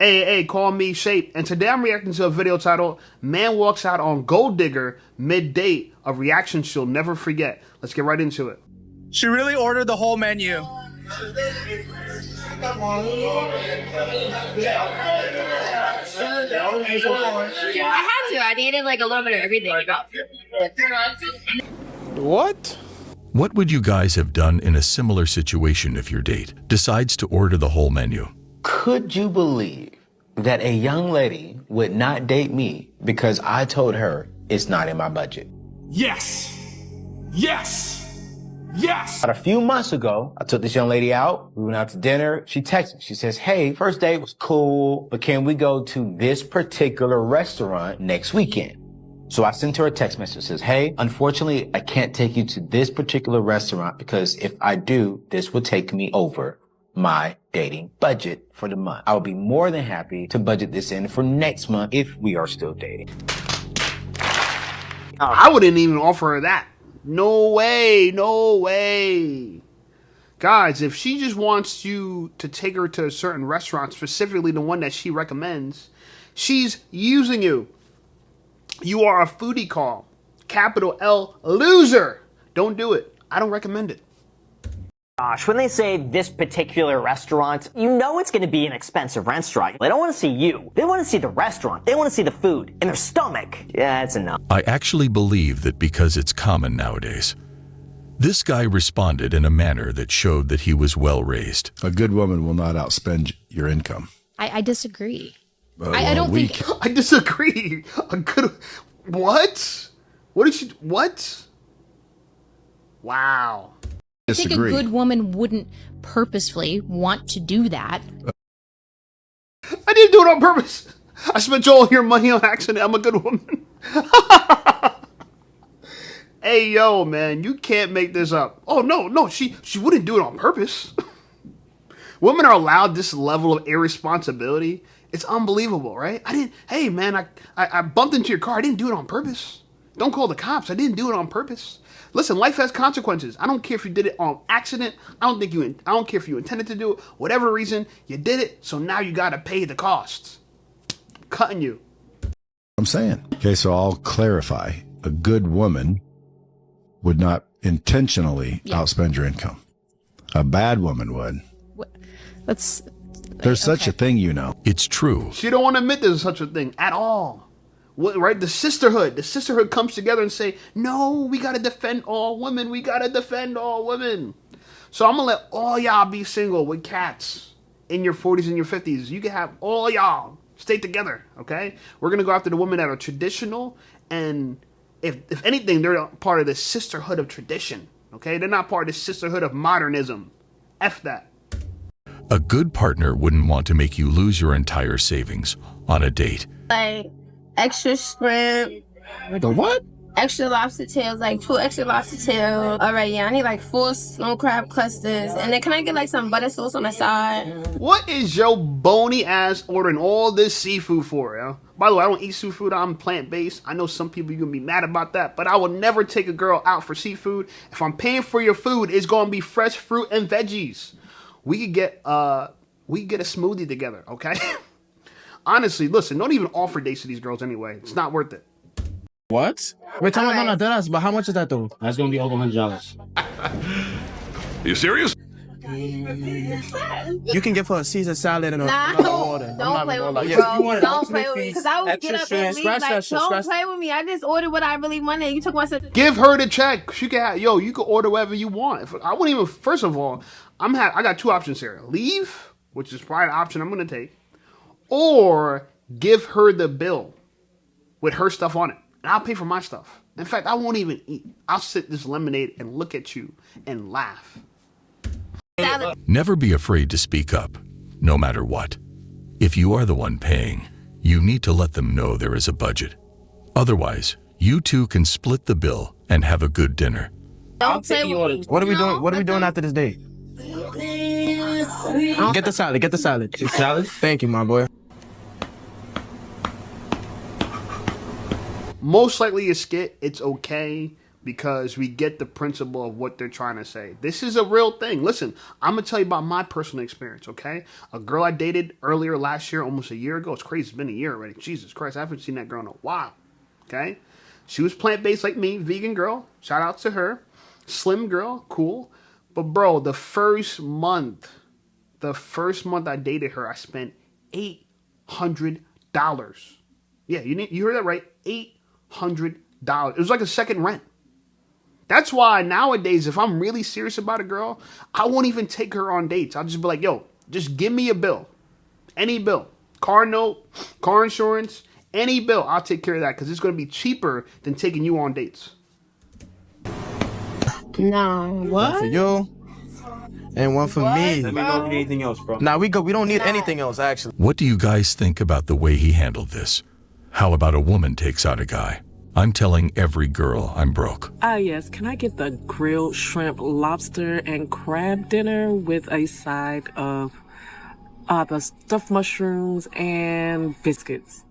Hey, call me Shape. And today I'm reacting to a video titled, Man Walks Out on Gold Digger Mid-Date, a reaction she'll never forget. Let's get right into it. She really ordered the whole menu. I had to. I needed like a little bit of everything. What? What would you guys have done in a similar situation if your date decides to order the whole menu? Could you believe that a young lady would not date me because I told her it's not in my budget? Yes. Yes. Yes. About a few months ago, I took this young lady out. We went out to dinner. She texted me. She says, hey, first date was cool, but can we go to this particular restaurant next weekend? So I sent her a text message that says, hey, unfortunately, I can't take you to this particular restaurant because if I do, this will take me over my dating budget for the month. I would be more than happy to budget this in for next month if we are still dating. I wouldn't even offer her that. No way, no way. Guys, if she just wants you to take her to a certain restaurant, specifically the one that she recommends, she's using you. You are a foodie call. Capital L, loser. Don't do it. I don't recommend it. Gosh, when they say this particular restaurant, you know it's going to be an expensive restaurant. They don't want to see you. They want to see the restaurant. They want to see the food in their stomach. Yeah, it's enough. I actually believe that because it's common nowadays. This guy responded in a manner that showed that he was well raised. A good woman will not outspend your income. I disagree. I don't think... I disagree. A good... What? What did she... What? Wow. I think a good woman wouldn't purposefully want to do that. I didn't do it on purpose. I spent all your money on accident. I'm a good woman. Hey, yo, man, you can't make this up. Oh, no, she wouldn't do it on purpose. Women are allowed this level of irresponsibility. It's unbelievable, right? Hey, man, I bumped into your car. I didn't do it on purpose. Don't call the cops. I didn't do it on purpose. Listen, life has consequences. I don't care if you did it on accident. I don't care if you intended to do it. Whatever reason, you did it. So now you got to pay the costs. I'm cutting you. I'm saying. Okay, so I'll clarify. A good woman would not intentionally outspend your income. A bad woman would. There's such a thing, you know. It's true. She don't want to admit there's such a thing at all. Right? The sisterhood comes together and say, no, we got to defend all women. We got to defend all women. So I'm going to let all y'all be single with cats in your 40s and your 50s. You can have all y'all stay together, okay? We're going to go after the women that are traditional, and if anything, they're part of the sisterhood of tradition, okay? They're not part of the sisterhood of modernism. F that. A good partner wouldn't want to make you lose your entire savings on a date. Like extra shrimp. The what? Extra lobster tails, like 2 extra lobster tails. All right, yeah, I need like 4 snow crab clusters. And then can I get like some butter sauce on the side? What is your bony ass ordering all this seafood for, yo? By the way, I don't eat seafood. I'm plant-based. I know some people, you're going to be mad about that, but I will never take a girl out for seafood. If I'm paying for your food, it's going to be fresh fruit and veggies. We could get a smoothie together, okay? Honestly, listen, don't even offer dates to these girls anyway. It's not worth it. What? Wait, tell me, no, that's, but how much is that though? That's gonna be over $100. You serious? You can give her a Caesar salad and a water. Don't play with me, bro. Don't play with me, because I would get up and leave. Like, don't play with me. I just ordered what I really wanted. You took my stuff. Give her the check. She can have, you can order whatever you want. I wouldn't even. First of all, I got 2 options here: leave, which is probably the option I'm gonna take, or give her the bill with her stuff on it, and I'll pay for my stuff. In fact, I won't even eat. I'll sip this lemonade and look at you and laugh. Never be afraid to speak up, no matter what. If you are the one paying, you need to let them know there is a budget. Otherwise, you two can split the bill and have a good dinner. Don't play with me. What are we doing? What are we doing after this date? Get the salad. Get the salad. Salad? Thank you, my boy. Most likely a skit. It's okay. because we get the principle of what they're trying to say. This is a real thing. Listen, I'm going to tell you about my personal experience, okay? A girl I dated earlier last year, almost a year ago. It's crazy. It's been a year already. Jesus Christ, I haven't seen that girl in a while, okay? She was plant-based like me, vegan girl. Shout out to her. Slim girl, cool. But, bro, the first month I dated her, I spent $800. Yeah, you heard that right. $800. It was like a second rent. That's why nowadays, if I'm really serious about a girl, I won't even take her on dates. I'll just be like, yo, just give me a bill. Any bill. Car note, car insurance, any bill. I'll take care of that because it's going to be cheaper than taking you on dates. No. One for you and one for me. Let me know if you need anything else, bro. Nah, we go. We don't need anything else, actually. What do you guys think about the way he handled this? How about a woman takes out a guy? I'm telling every girl I'm broke. Yes. Can I get the grilled shrimp, lobster, and crab dinner with a side of the stuffed mushrooms and biscuits?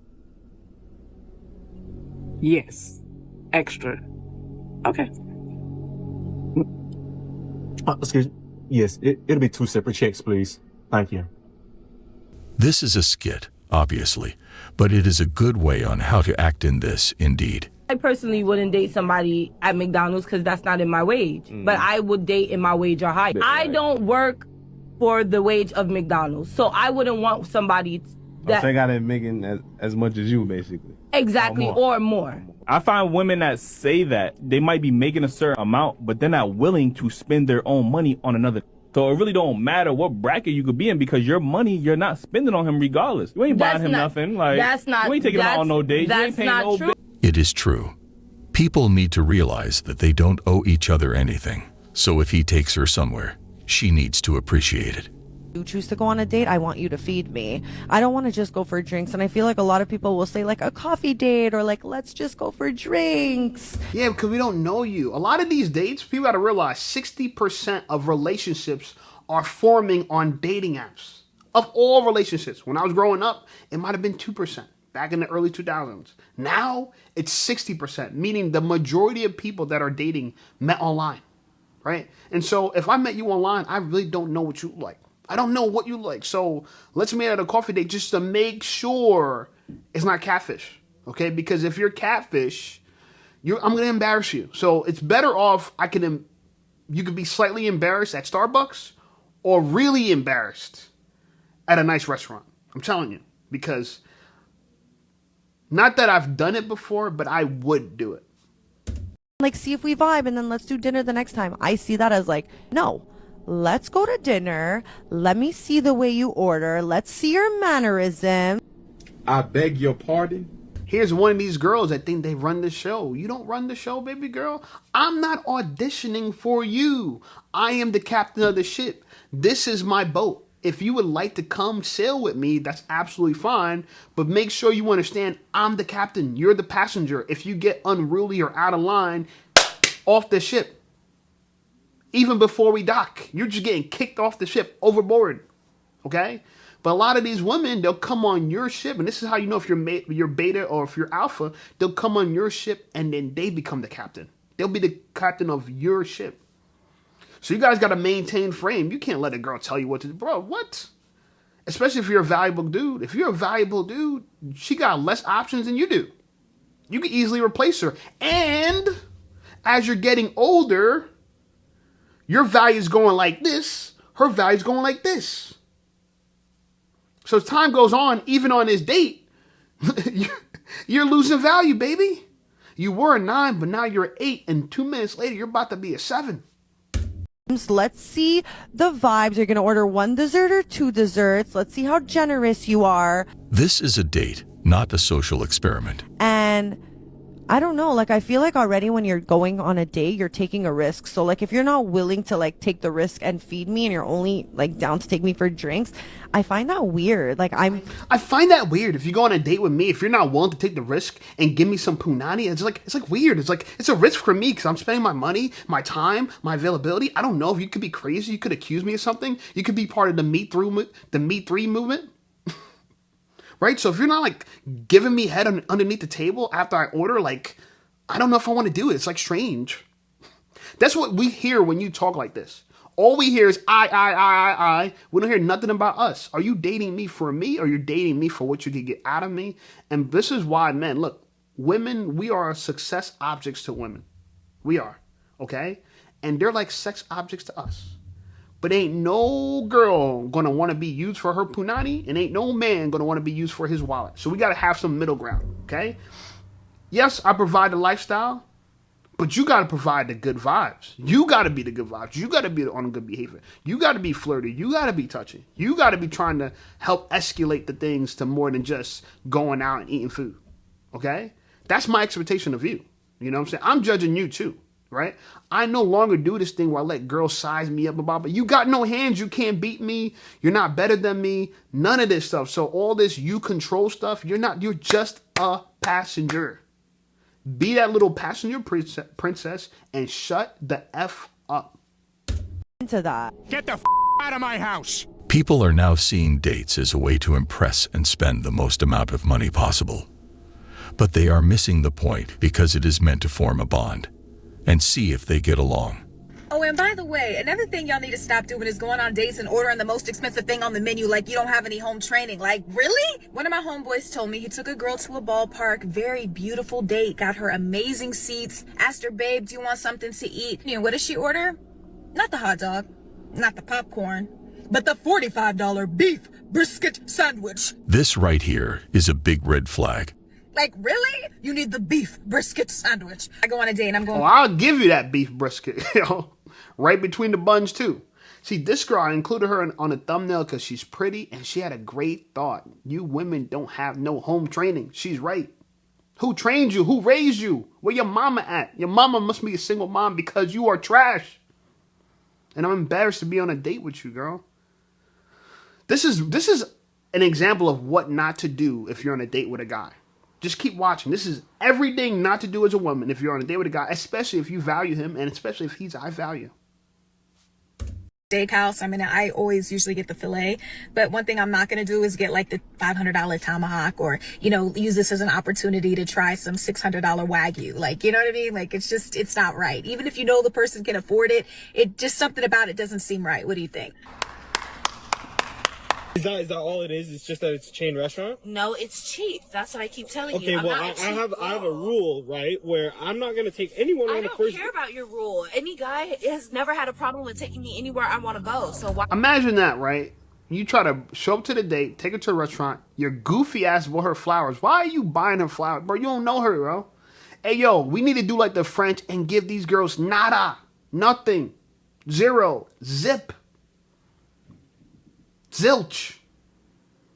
Yes. Extra. Okay. Excuse me. Yes, it'll be 2 separate checks, please. Thank you. This is a skit, obviously, but it is a good way on how to act in this, indeed. I personally wouldn't date somebody at McDonald's because that's not in my wage. But I would date in my wage or higher. I don't work for the wage of McDonald's, so I wouldn't want somebody that... I got it making as much as you, basically. Exactly, or more. I find women that say that they might be making a certain amount, but they're not willing to spend their own money on another. So it really don't matter what bracket you could be in because your money, you're not spending on him regardless. You ain't buying him nothing. Like, that's not, you ain't taking him out on no dates. You ain't paying no bill. It is true. People need to realize that they don't owe each other anything. So if he takes her somewhere, she needs to appreciate it. You choose to go on a date, I want you to feed me. I don't want to just go for drinks. And I feel like a lot of people will say like a coffee date or like, let's just go for drinks. Yeah, because we don't know you. A lot of these dates, people got to realize 60% of relationships are forming on dating apps. Of all relationships. When I was growing up, it might have been 2% back in the early 2000s. Now it's 60%, meaning the majority of people that are dating met online, right? And so if I met you online, I really don't know what you like. I don't know what you like. So let's meet at a coffee date just to make sure it's not catfish. Okay? Because if you're catfish, I'm going to embarrass you. So it's better off you could be slightly embarrassed at Starbucks or really embarrassed at a nice restaurant. I'm telling you. Because not that I've done it before, but I would do it. Like, see if we vibe and then let's do dinner the next time. I see that as like, no. Let's go to dinner. Let me see the way you order. Let's see your mannerism. I beg your pardon? Here's one of these girls that think they run the show. You don't run the show, baby girl. I'm not auditioning for you. I am the captain of the ship. This is my boat. If you would like to come sail with me, that's absolutely fine. But make sure you understand I'm the captain. You're the passenger. If you get unruly or out of line, off the ship. Even before we dock, you're just getting kicked off the ship, overboard, okay? But a lot of these women, they'll come on your ship, and this is how you know if you're beta or if you're alpha, they'll come on your ship, and then they become the captain. They'll be the captain of your ship. So you guys got to maintain frame. You can't let a girl tell you what to do. Bro, what? Especially if you're a valuable dude. If you're a valuable dude, she got less options than you do. You can easily replace her. And as you're getting older, your value is going like this. Her value is going like this. So as time goes on, even on this date, you're losing value, baby. You were a 9, but now you're an 8. And 2 minutes later, you're about to be a 7. Let's see the vibes. You're going to order 1 dessert or 2 desserts. Let's see how generous you are. This is a date, not a social experiment. And I don't know, like, I feel like already when you're going on a date, you're taking a risk. So, like, if you're not willing to, like, take the risk and feed me and you're only, like, down to take me for drinks, I find that weird. Like, I find that weird. If you go on a date with me, if you're not willing to take the risk and give me some punani, it's like weird. It's a risk for me because I'm spending my money, my time, my availability. I don't know if you could be crazy. You could accuse me of something. You could be part of the meat 3 movement. Right? So if you're not like giving me head underneath the table after I order, like, I don't know if I want to do it. It's like strange. That's what we hear when you talk like this. All we hear is I. We don't hear nothing about us. Are you dating me for me, or you're dating me for what you can get out of me? And this is why, men, look, women, we are success objects to women. We are, okay? And they're like sex objects to us. But ain't no girl gonna want to be used for her punani, and ain't no man gonna want to be used for his wallet. So we gotta have some middle ground, okay? Yes, I provide the lifestyle, but you gotta provide the good vibes. You gotta be the good vibes. You gotta be on good behavior. You gotta be flirty. You gotta be touching. You gotta be trying to help escalate the things to more than just going out and eating food, okay? That's my expectation of you. You know what I'm saying? I'm judging you too. Right? I no longer do this thing where I let girls size me up about, but you got no hands, you can't beat me, you're not better than me, none of this stuff. So all this you control stuff, you're just a passenger. Be that little passenger princess and shut the F up. Into that. Get the out of my house. People are now seeing dates as a way to impress and spend the most amount of money possible. But they are missing the point because it is meant to form a bond and see if they get along. Oh, and by the way, another thing y'all need to stop doing is going on dates and ordering the most expensive thing on the menu like you don't have any home training. Like, really? One of my homeboys told me he took a girl to a ballpark, very beautiful date, got her amazing seats, asked her, babe, do you want something to eat? And what did she order? Not the hot dog, not the popcorn, but the $45 beef brisket sandwich. This right here is a big red flag. Like, really? You need the beef brisket sandwich. I go on a date and I'm going... Oh, I'll give you that beef brisket, you know, right between the buns too. See, this girl, I included her on a thumbnail because she's pretty and she had a great thought. You women don't have no home training. She's right. Who trained you? Who raised you? Where your mama at? Your mama must be a single mom because you are trash. And I'm embarrassed to be on a date with you, girl. This is an example of what not to do if you're on a date with a guy. Just keep watching. This is everything not to do as a woman if you're on a date with a guy, especially if you value him and especially if he's I value. Steakhouse. I mean, I always usually get the filet, but one thing I'm not going to do is get like the $500 tomahawk or, you know, use this as an opportunity to try some $600 Wagyu. Like, you know what I mean? Like, it's not right. Even if you know the person can afford it, it just something about it doesn't seem right. What do you think? Is that all it is? It's just that it's a chain restaurant? No, it's cheap. That's what I keep telling you. you. Okay, well, I have a rule, right, where I'm not going to take anyone on a first... I don't care about your rule. Any guy has never had a problem with taking me anywhere I want to go, so why... Imagine that, right? You try to show up to the date, take her to a restaurant, your goofy ass bought her flowers. Why are you buying her flowers? Bro, you don't know her, bro. Hey, yo, we need to do like the French and give these girls nada, nothing, zero, zip, zilch.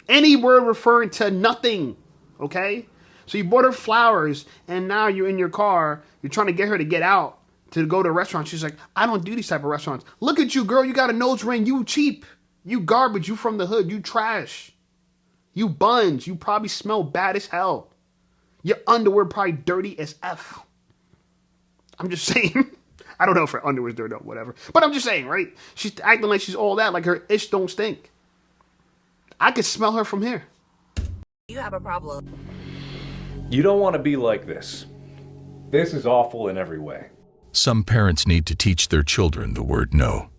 Any word referring to nothing, okay? So you bought her flowers, and now you're in your car. You're trying to get her to get out to go to a restaurant. She's like, I don't do these type of restaurants. Look at you, girl. You got a nose ring. You cheap. You garbage. You from the hood. You trash. You buns. You probably smell bad as hell. Your underwear probably dirty as F. I'm just saying. I don't know if her underwear's dirty or whatever. But I'm just saying, right? She's acting like she's all that, like her ish don't stink. I could smell her from here. You have a problem. You don't want to be like this. This is awful in every way. Some parents need to teach their children the word no.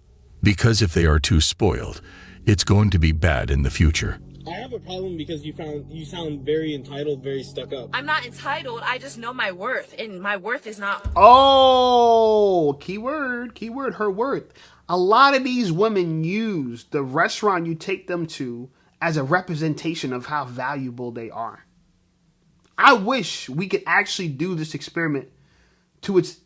Because if they are too spoiled, it's going to be bad in the future. I have a problem because you sound very entitled, very stuck up. I'm not entitled. I just know my worth, and my worth is not... Oh, keyword, her worth. A lot of these women use the restaurant you take them to as a representation of how valuable they are. I wish we could actually do this experiment to its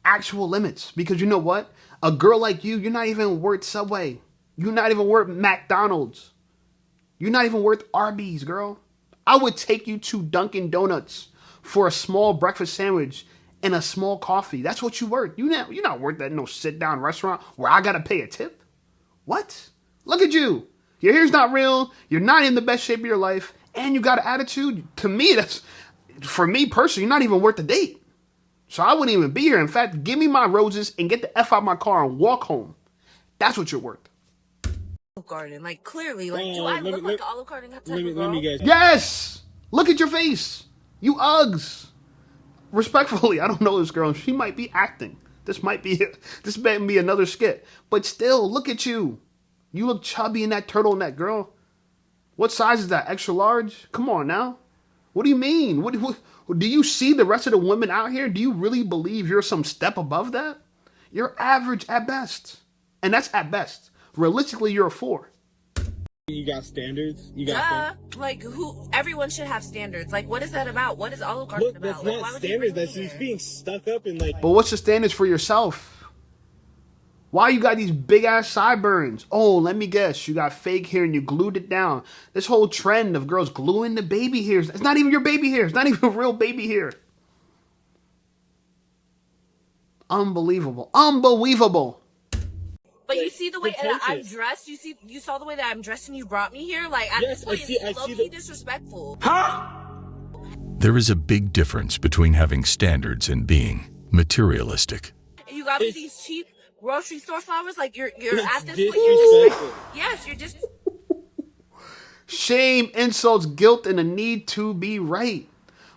actual limits. Because you know what? A girl like you're not even worth Subway. You're not even worth McDonald's. You're not even worth Arby's, girl. I would take you to Dunkin' Donuts for a small breakfast sandwich and a small coffee. That's what you're worth. You're not worth that no sit-down restaurant where I got to pay a tip. What? Look at you. Your hair's not real. You're not in the best shape of your life. And you got an attitude. To me, for me personally, you're not even worth the date. So I wouldn't even be here. In fact, give me my roses and get the F out of my car and walk home. That's what you're worth. Olive Garden, like clearly, like do I look like Olive Garden type of girl? Yes! Look at your face. You Uggs. Respectfully, I don't know this girl. She might be acting. This might be another skit. But still, look at you. You look chubby in that turtleneck, girl. What size is that? Extra large? Come on now. What do you mean? What do you see the rest of the women out here? Do you really believe you're some step above that? You're average at best. And that's at best. Realistically, you're a 4. You got standards? You got like everyone should have standards. Like, what is that about? What is Olive Garden Look, about? that's not standards. That's just being stuck up in like. But what's the standards for yourself? Why you got these big ass sideburns? Oh, let me guess. You got fake hair and you glued it down. This whole trend of girls gluing the baby hairs. It's not even your baby hair. It's not even real baby hair. Unbelievable. Unbelievable. But you see the way that I'm dressed. You saw the way that I'm dressed, and you brought me here. Like, at this point, it's low-key disrespectful. There is a big difference between having standards and being materialistic. You got me these cheap grocery store flowers. Like, you're at this point. You're disrespectful. Yes, you're just. Shame, insults, guilt, and a need to be right.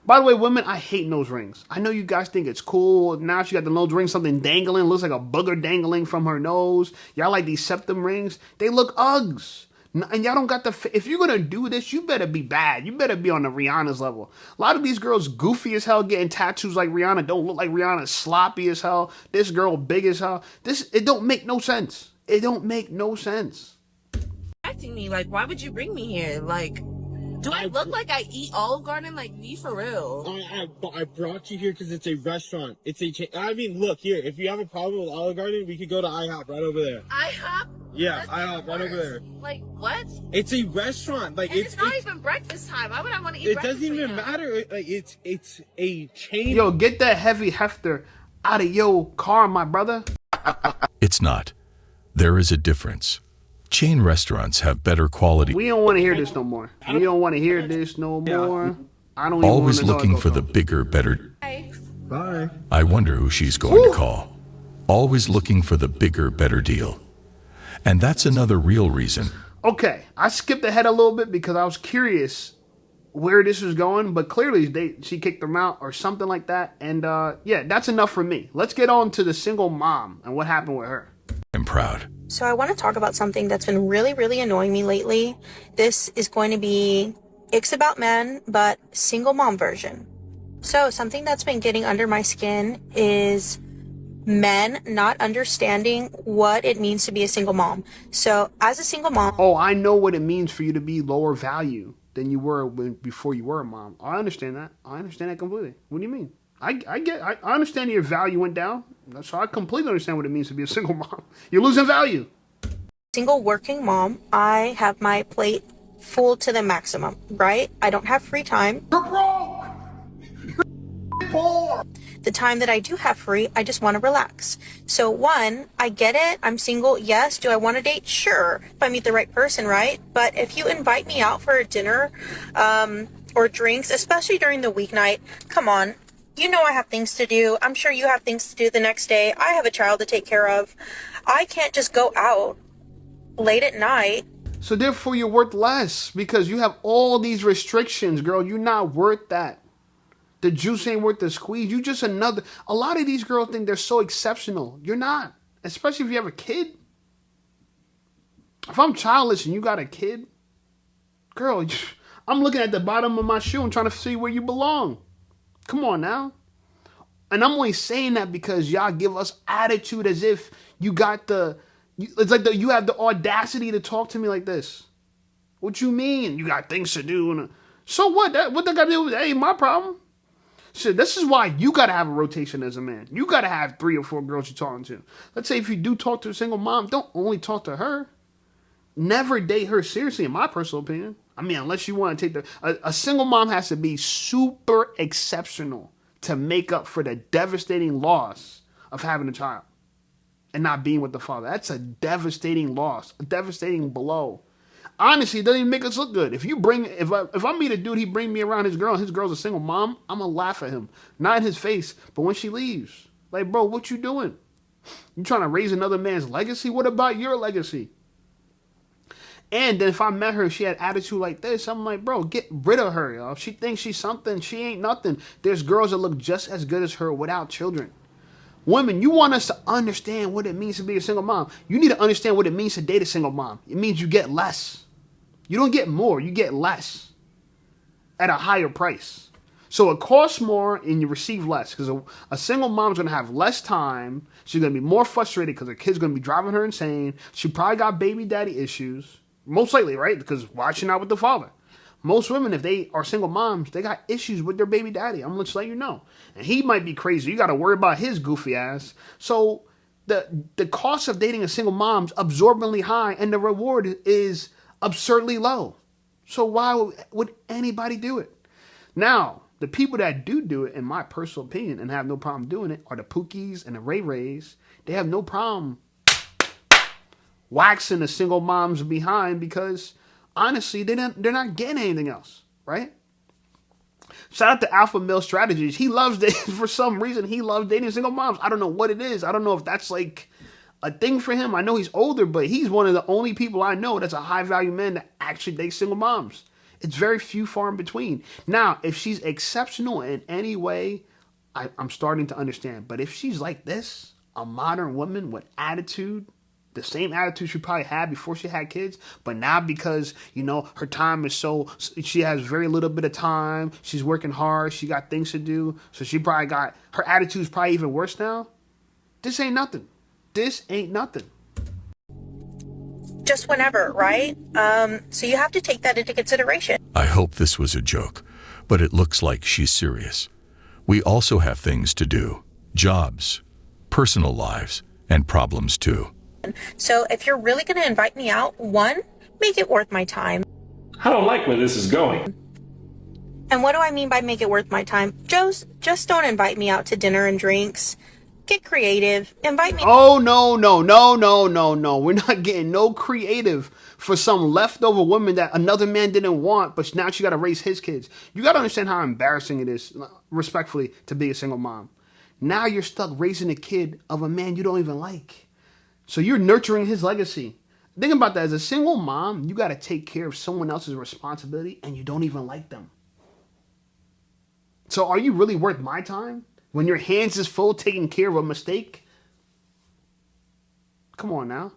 By the way, women, I hate nose rings. I know you guys think it's cool. Now she got the nose ring, something dangling. Looks like a booger dangling from her nose. Y'all like these septum rings. They look Uggs. And y'all don't got the... If you're going to do this, you better be bad. You better be on the Rihanna's level. A lot of these girls goofy as hell, getting tattoos like Rihanna. Don't look like Rihanna. Sloppy as hell. This girl big as hell. It don't make no sense. It don't make no sense. Acting me. Like, why would you bring me here? Like... Do I look like I eat Olive Garden? Like, be for real. I brought you here because it's a restaurant. It's a chain. I mean, look here. If you have a problem with Olive Garden, we could go to IHOP right over there. IHOP? Yeah, IHOP right over there. Like, what? It's a restaurant. Like, and it's not even breakfast time. Why would I want to eat breakfast? It doesn't even matter. Like, it's a chain. Yo, get that heavy hefter out of your car, my brother. It's not. There is a difference. Chain restaurants have better quality. We don't want to hear this no more. We don't want to hear this no more. I don't even Always want to looking for the bigger, better. Bye. I wonder who she's going to call. Always looking for the bigger, better deal. And that's another real reason. Okay, I skipped ahead a little bit because I was curious where this was going, but clearly she kicked them out or something like that. And yeah, that's enough for me. Let's get on to the single mom and what happened with her. I'm proud. So I want to talk about something that's been really, really annoying me lately. This is going to be It's About Men, but single mom version. So something that's been getting under my skin is men not understanding what it means to be a single mom. So as a single mom... Oh, I know what it means for you to be lower value than you were before you were a mom. I understand that. I understand that completely. What do you mean? I understand your value went down. So I completely understand what it means to be a single mom. You're losing value. Single working mom, I have my plate full to the maximum, right? I don't have free time. You're broke! You're poor! The time that I do have free, I just want to relax. So one, I get it. I'm single. Yes. Do I want to date? Sure. If I meet the right person, right? But if you invite me out for a dinner or drinks, especially during the weeknight, come on. You know I have things to do. I'm sure you have things to do the next day. I have a child to take care of. I can't just go out late at night. So therefore you're worth less because you have all these restrictions, girl. You're not worth that. The juice ain't worth the squeeze. You just another. A lot of these girls think they're so exceptional. You're not. Especially if you have a kid. If I'm childless and you got a kid, girl, I'm looking at the bottom of my shoe and trying to see where you belong. Come on now. And I'm only saying that because y'all give us attitude as if you got it's like you have the audacity to talk to me like this. What you mean? You got things to do. So what? What that got to do with it? Ain't my problem. Shit, this is why you got to have a rotation as a man. You got to have 3 or 4 girls you're talking to. Let's say if you do talk to a single mom, don't only talk to her. Never date her seriously, in my personal opinion. I mean, unless you want to take a single mom has to be super exceptional to make up for the devastating loss of having a child and not being with the father. That's a devastating loss, a devastating blow. Honestly, it doesn't even make us look good. If I meet a dude, he bring me around his girl, and his girl's a single mom, I'm gonna laugh at him. Not in his face, but when she leaves. Like, bro, what you doing? You trying to raise another man's legacy? What about your legacy? And then if I met her, she had attitude like this, I'm like, bro, get rid of her, yo. If she thinks she's something, she ain't nothing. There's girls that look just as good as her without children. Women, you want us to understand what it means to be a single mom. You need to understand what it means to date a single mom. It means you get less. You don't get more, you get less at a higher price. So it costs more and you receive less, because a single mom's going to have less time. She's going to be more frustrated because her kid's going to be driving her insane. She probably got baby daddy issues. Most likely, right? Because why is she not with the father? Most women, if they are single moms, they got issues with their baby daddy. I'm going to let you know. And he might be crazy. You got to worry about his goofy ass. So the cost of dating a single mom's absorbently high, and the reward is absurdly low. So why would anybody do it? Now, the people that do it, in my personal opinion, and have no problem doing it, are the Pookies and the Ray Rays. They have no problem waxing the single moms behind because, honestly, they're not getting anything else, right? Shout out to Alpha Male Strategies. He loves dating, for some reason, he loves dating single moms. I don't know what it is. I don't know if that's like a thing for him. I know he's older, but he's one of the only people I know that's a high-value man that actually dates single moms. It's very few, far in between. Now, if she's exceptional in any way, I'm starting to understand. But if she's like this, a modern woman with attitude, the same attitude she probably had before she had kids, but now because, you know, her time is she has very little bit of time, she's working hard, she got things to do, so she probably got, her attitude's probably even worse now. This ain't nothing. This ain't nothing. Just whenever, right? So you have to take that into consideration. I hope this was a joke, but it looks like she's serious. We also have things to do, jobs, personal lives, and problems too. So if you're really going to invite me out, one, make it worth my time. I don't like where this is going. And what do I mean by make it worth my time? Just don't invite me out to dinner and drinks. Get creative. Invite me. Oh, no. We're not getting no creative for some leftover woman that another man didn't want, but now she got to raise his kids. You got to understand how embarrassing it is, respectfully, to be a single mom. Now you're stuck raising a kid of a man you don't even like. So you're nurturing his legacy. Think about that. As a single mom, you got to take care of someone else's responsibility, and you don't even like them. So are you really worth my time? When your hands is full taking care of a mistake? Come on now.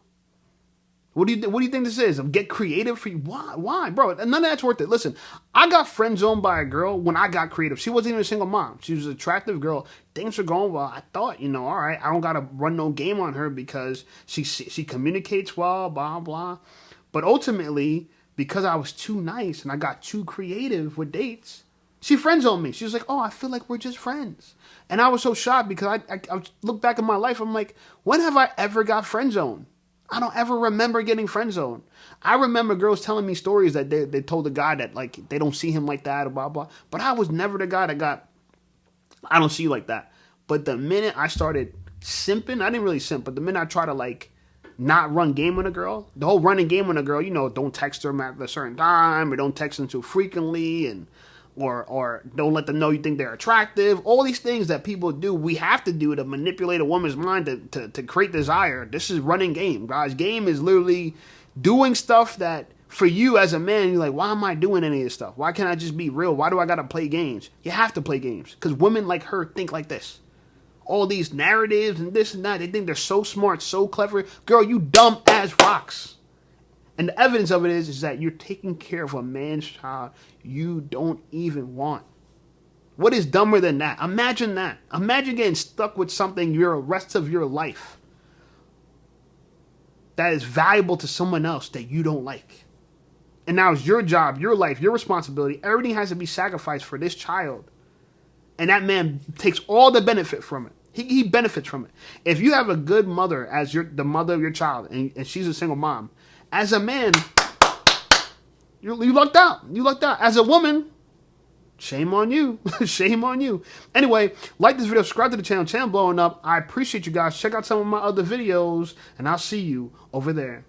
What do you think this is? Get creative for you? Why, bro? None of that's worth it. Listen, I got friend zoned by a girl when I got creative. She wasn't even a single mom. She was an attractive girl. Things were going well. I thought, all right, I don't got to run no game on her because she communicates well, blah, blah. But ultimately, because I was too nice and I got too creative with dates, she friend zoned me. She was like, oh, I feel like we're just friends. And I was so shocked because I look back in my life, I'm like, when have I ever got friend zoned? I don't ever remember getting friend zoned. I remember girls telling me stories that they told the guy that like they don't see him like that or blah, blah. But I was never the guy that got, I don't see you like that. But the minute I started simping, I didn't really simp, but the minute I try to like not run game with a girl, the whole running game with a girl, don't text her at a certain time or don't text them too frequently and or don't let them know you think they're attractive. All these things that people do, we have to do to manipulate a woman's mind to create desire. This is running game, guys. Game is literally doing stuff that for you as a man, you're like, why am I doing any of this stuff? Why can't I just be real? Why do I got to play games? You have to play games because women like her think like this. All these narratives and this and that, they think they're so smart, so clever. Girl, you dumb as rocks. And the evidence of it is that you're taking care of a man's child you don't even want. What is dumber than that? Imagine that. Imagine getting stuck with something your rest of your life that is valuable to someone else that you don't like. And now it's your job, your life, your responsibility. Everything has to be sacrificed for this child. And that man takes all the benefit from it. He benefits from it. If you have a good mother as the mother of your child and she's a single mom, as a man, you lucked out. You lucked out. As a woman, shame on you. Shame on you. Anyway, like this video, subscribe to the channel. Channel blowing up. I appreciate you guys. Check out some of my other videos, and I'll see you over there.